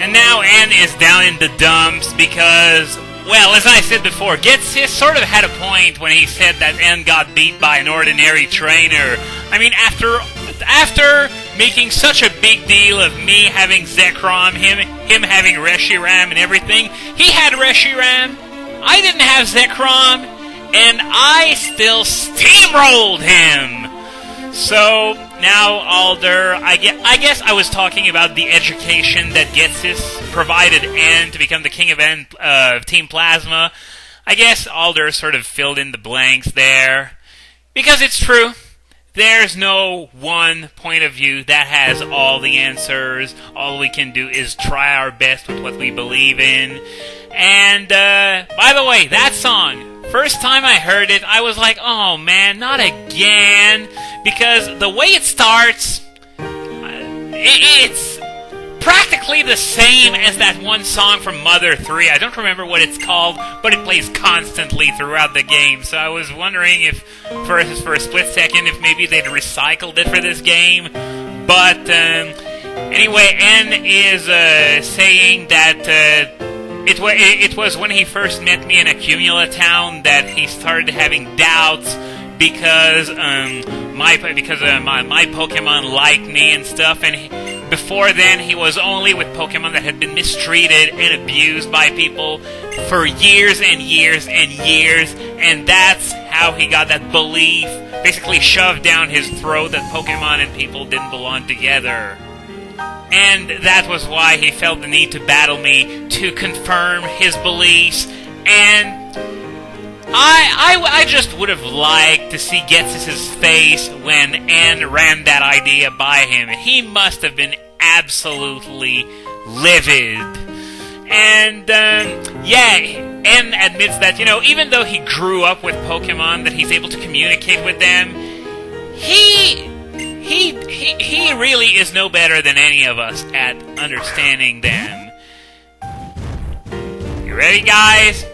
And now N is down in the dumps because, well, as I said before, Getsis sort of had a point when he said that N got beat by an ordinary trainer. I mean, after making such a big deal of me having Zekrom, him having Reshiram and everything, he had Reshiram, I didn't have Zekrom, and I still steamrolled him! So, now Alder, I guess I was talking about the education that Getsis provided N to become the king of Team Plasma. I guess Alder sort of filled in the blanks there. Because it's true, there's no one point of view that has all the answers. All we can do is try our best with what we believe in. And, by the way, that song, first time I heard it, I was like, oh man, not again. Because the way it starts, it's practically the same as that one song from Mother 3. I don't remember what it's called, but it plays constantly throughout the game. So I was wondering if, for a split second, if maybe they'd recycled it for this game. But anyway, N is saying that it was when he first met me in Accumula Town that he started having doubts because my Pokemon liked me and stuff, and before then he was only with Pokemon that had been mistreated and abused by people for years and years and years, and that's how he got that belief basically shoved down his throat that Pokemon and people didn't belong together. And that was why he felt the need to battle me to confirm his beliefs, and I just would have liked to see Getsis' face when N ran that idea by him. He must have been absolutely livid. And, yeah, N admits that, even though he grew up with Pokemon, that he's able to communicate with them, he really is no better than any of us at understanding them. You ready, guys?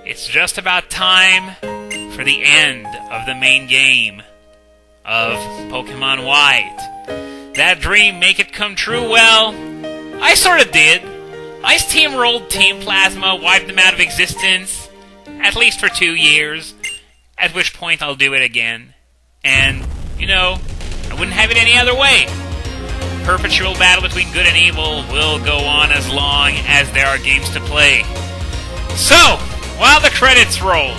It's just about time for the end of the main game of Pokemon White. That dream, make it come true? Well, I sort of did. I steamrolled Team Plasma, wiped them out of existence, at least for 2 years, at which point I'll do it again. And, I wouldn't have it any other way. Perpetual battle between good and evil will go on as long as there are games to play. So, while the credits roll,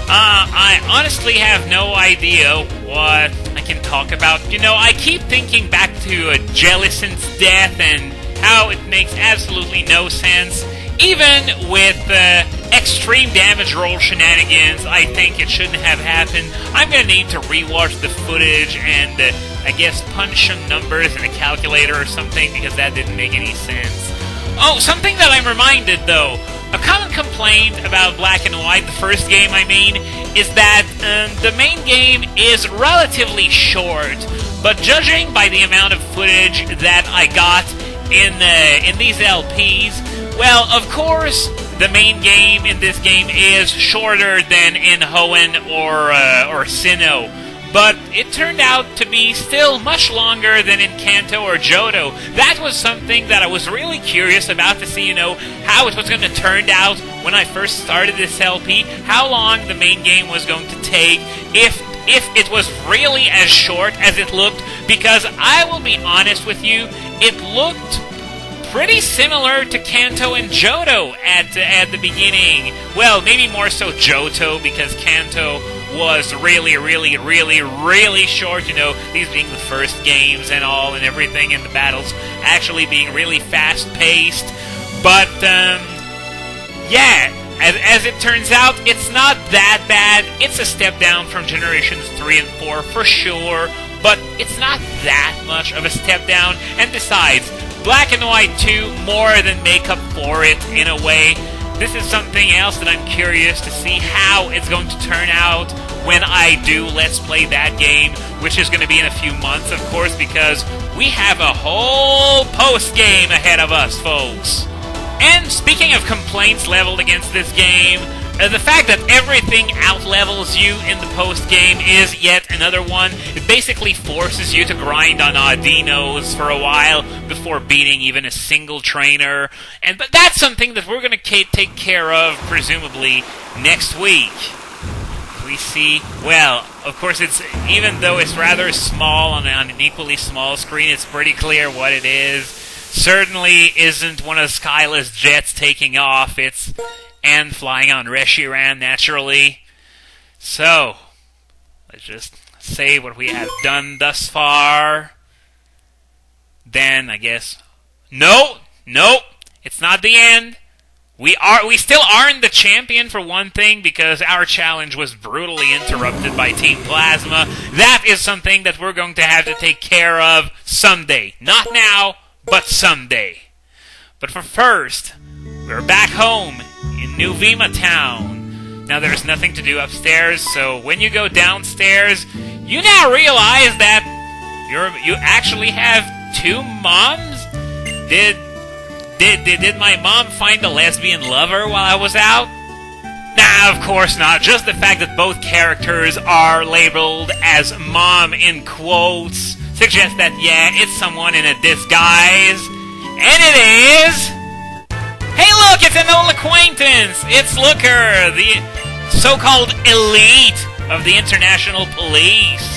I honestly have no idea what I can talk about. I keep thinking back to Jellicent's death and how it makes absolutely no sense. Even with extreme damage roll shenanigans, I think it shouldn't have happened. I'm going to need to rewatch the footage and, I guess, punch some numbers in a calculator or something, because that didn't make any sense. Oh, something that I'm reminded, though. A common complaint about Black and White, the first game I mean, is that the main game is relatively short, but judging by the amount of footage that I got in these LPs, well, of course, the main game in this game is shorter than in Hoenn or Sinnoh. But it turned out to be still much longer than in Kanto or Johto. That was something that I was really curious about to see, how it was going to turn out when I first started this LP, how long the main game was going to take, if it was really as short as it looked, because I will be honest with you, it looked pretty similar to Kanto and Johto at the beginning. Well, maybe more so Johto, because Kanto was really, really, really, really short, these being the first games and all and everything, and the battles actually being really fast-paced. But, yeah, as it turns out, it's not that bad. It's a step down from Generations 3 and 4 for sure, but it's not that much of a step down, and besides, Black and White 2 more than make up for it in a way. This is something else that I'm curious to see how it's going to turn out when I do Let's Play that game, which is going to be in a few months, of course, because we have a whole post-game ahead of us, folks. And speaking of complaints leveled against this game, the fact that everything outlevels you in the post-game is yet another one. It basically forces you to grind on Audinos for a while before beating even a single trainer. But that's something that we're going to take care of, presumably, next week. We see, well, of course, it's even though it's rather small on an equally small screen, it's pretty clear what it is. Certainly isn't one of Skyla's jets taking off. It's and flying on Reshiram, naturally. So, let's just say what we have done thus far. Then, I guess... No! It's not the end. We still aren't the champion, for one thing, because our challenge was brutally interrupted by Team Plasma. That is something that we're going to have to take care of someday. Not now, but someday. But for first, we're back home in New Vima Town. Now there's nothing to do upstairs, so when you go downstairs, you now realize that you actually have two moms? Did my mom find a lesbian lover while I was out? Nah, of course not. Just the fact that both characters are labeled as mom in quotes suggests that, yeah, it's someone in a disguise. And it is... Hey look, it's an old acquaintance! It's Looker, the so-called elite of the International Police.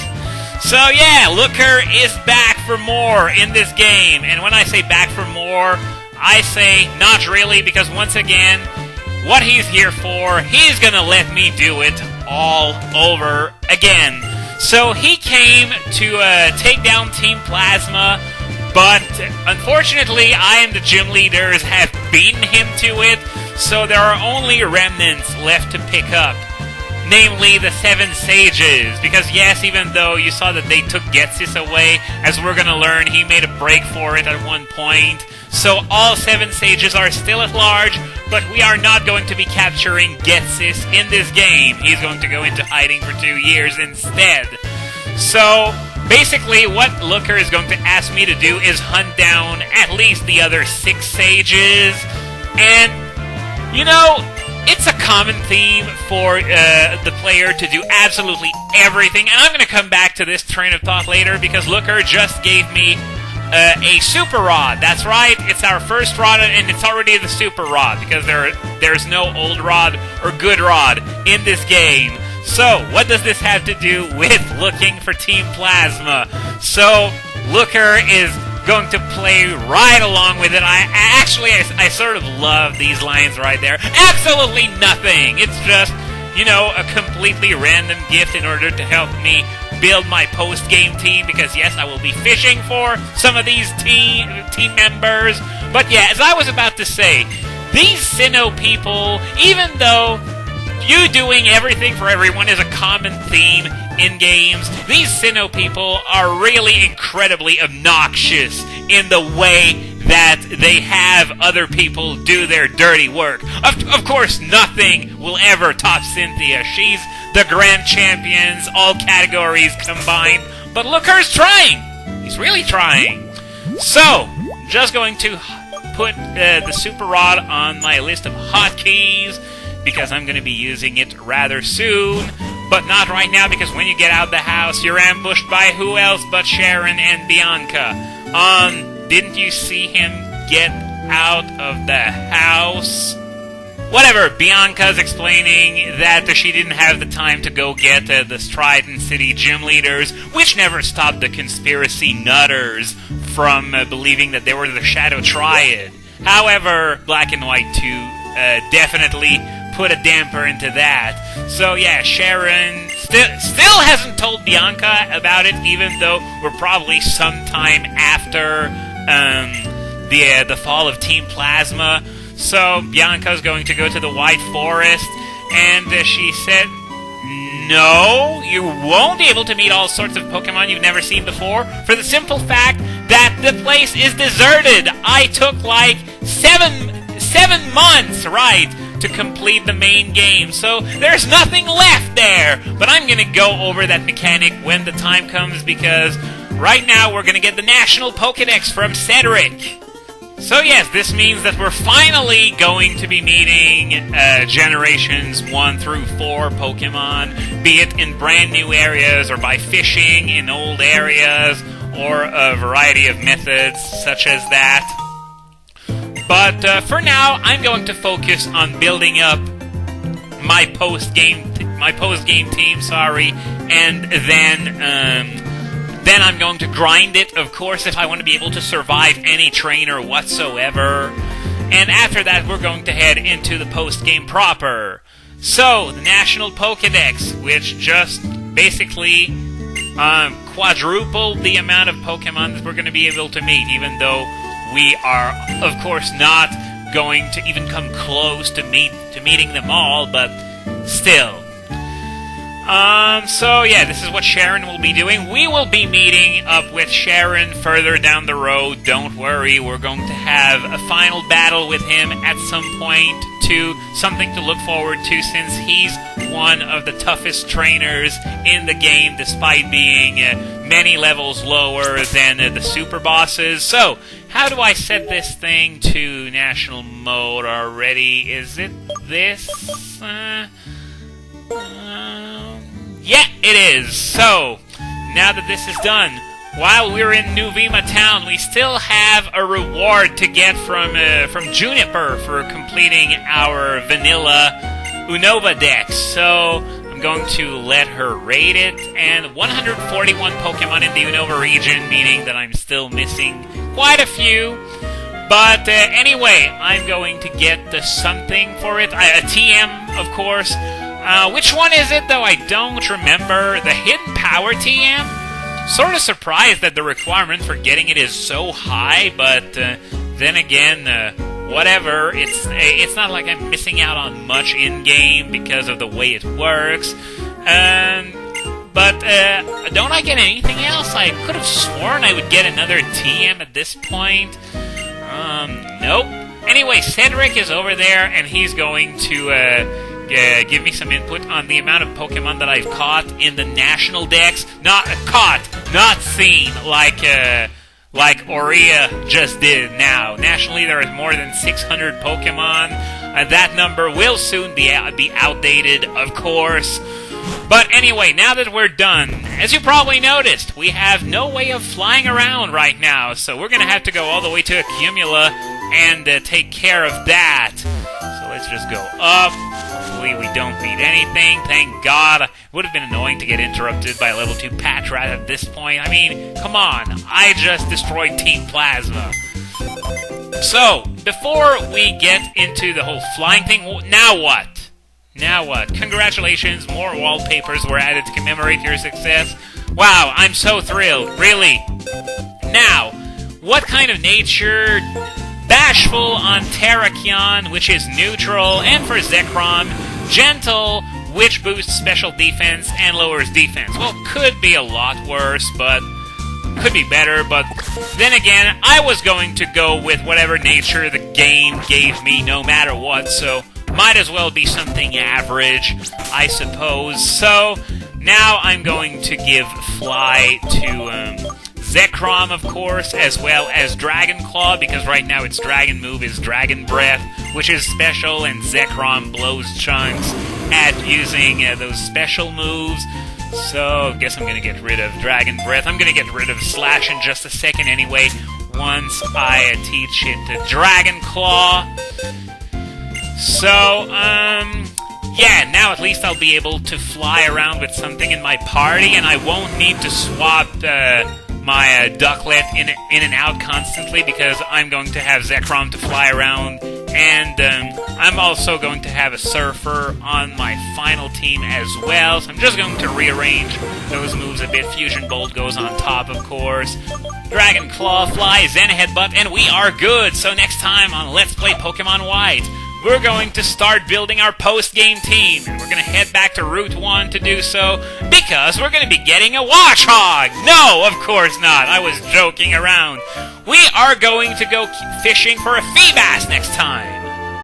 So yeah, Looker is back for more in this game. And when I say back for more, I say not really, because once again, what he's here for, he's gonna let me do it all over again. So he came to take down Team Plasma, but unfortunately, I and the gym leaders have beaten him to it, so there are only remnants left to pick up. Namely, the 7 Sages. Because yes, even though you saw that they took Getsis away, as we're gonna learn, he made a break for it at one point. So all 7 Sages are still at large, but we are not going to be capturing Getsis in this game. He's going to go into hiding for 2 years instead. So... basically, what Looker is going to ask me to do is hunt down at least the other 6 Sages. And, you know, it's a common theme for the player to do absolutely everything. And I'm going to come back to this train of thought later, because Looker just gave me a Super Rod. That's right, it's our first rod, and it's already the Super Rod, because there's no old rod or good rod in this game. So, what does this have to do with looking for Team Plasma? So, Looker is going to play right along with it. I sort of love these lines right there. Absolutely nothing! It's just, you know, a completely random gift in order to help me build my post-game team, because yes, I will be fishing for some of these team members. But yeah, as I was about to say, these Sinnoh people, even though you doing everything for everyone is a common theme in games, these Sinnoh people are really incredibly obnoxious in the way that they have other people do their dirty work. Of course, nothing will ever top Cynthia. She's the grand champions, all categories combined. But Looker's trying. He's really trying. So, just going to put the Super Rod on my list of hotkeys, because I'm going to be using it rather soon, but not right now, because when you get out of the house, you're ambushed by who else but Sharon and Bianca. Didn't you see him get out of the house? Whatever, Bianca's explaining that she didn't have the time to go get the Strident City gym leaders, which never stopped the conspiracy nutters from believing that they were the Shadow Triad. However, Black and White 2 definitely put a damper into that. So yeah, Sharon still hasn't told Bianca about it, even though we're probably sometime after the fall of Team Plasma. So Bianca's going to go to the White Forest, and she said, no, you won't be able to meet all sorts of Pokemon you've never seen before, for the simple fact that the place is deserted. I took like 7 months, right, to complete the main game, so there's nothing left there. But I'm gonna go over that mechanic when the time comes, because right now we're gonna get the National Pokédex from Cedric. So yes, this means that we're finally going to be meeting generations 1 through 4 Pokemon, be it in brand new areas or by fishing in old areas, or a variety of methods such as that. But for now, I'm going to focus on building up my post-game team, and then I'm going to grind it, of course, if I want to be able to survive any trainer whatsoever. And after that, we're going to head into the post-game proper. So, the National Pokédex, which just basically quadrupled the amount of Pokemon that we're going to be able to meet, even though we are, of course, not going to even come close to meeting them all, but still. So yeah, this is what Sharon will be doing. We will be meeting up with Sharon further down the road. Don't worry, we're going to have a final battle with him at some point, too. Something to look forward to, since he's one of the toughest trainers in the game, despite being many levels lower than the super bosses. So, how do I set this thing to national mode already? Is it this? Yeah, it is. So, now that this is done, while we're in New Vima Town, we still have a reward to get from Juniper for completing our vanilla Unova dex. So, I'm going to let her raid it, and 141 Pokemon in the Unova region, meaning that I'm still missing quite a few. But anyway, I'm going to get something for it. A TM, of course. Which one is it, though? I don't remember. The Hidden Power TM? Sort of surprised that the requirement for getting it is so high, but then again, whatever. It's not like I'm missing out on much in-game because of the way it works. But don't I get anything else? I could have sworn I would get another TM at this point. Nope. Anyway, Cedric is over there, and he's going to give me some input on the amount of Pokemon that I've caught in the National Dex. Not caught, not seen, like Aurea just did now. Nationally, there is more than 600 Pokemon. That number will soon be outdated, of course. But anyway, now that we're done, as you probably noticed, we have no way of flying around right now, so we're going to have to go all the way to Accumula and take care of that. So let's just go up. Hopefully we don't beat anything, thank God. It would have been annoying to get interrupted by a level 2 Patrat at this point. I mean, come on, I just destroyed Team Plasma. So, before we get into the whole flying thing, now what? Now what? Congratulations, more wallpapers were added to commemorate your success. Wow, I'm so thrilled, really. Now, what kind of nature? Bashful on Terrakion, which is neutral, and for Zekrom, Gentle, which boosts special defense and lowers defense. Well, could be a lot worse, but could be better, but then again, I was going to go with whatever nature the game gave me no matter what, so might as well be something average, I suppose. So, now I'm going to give Fly to Zekrom, of course, as well as Dragon Claw, because right now its Dragon move is Dragon Breath, which is special, and Zekrom blows chunks at using those special moves. So, I guess I'm going to get rid of Dragon Breath. I'm going to get rid of Slash in just a second anyway, once I teach it to Dragon Claw. So, yeah, now at least I'll be able to fly around with something in my party, and I won't need to swap my Ducklet in and out constantly, because I'm going to have Zekrom to fly around, and I'm also going to have a Surfer on my final team as well, so I'm just going to rearrange those moves a bit. Fusion Bolt goes on top, of course. Dragon Claw, Fly, Zen Headbutt, and we are good! So next time on Let's Play Pokemon White, we're going to start building our post-game team, and we're going to head back to Route 1 to do so, because we're going to be getting a Watchog! No, of course not, I was joking around. We are going to go fishing for a Feebas next time.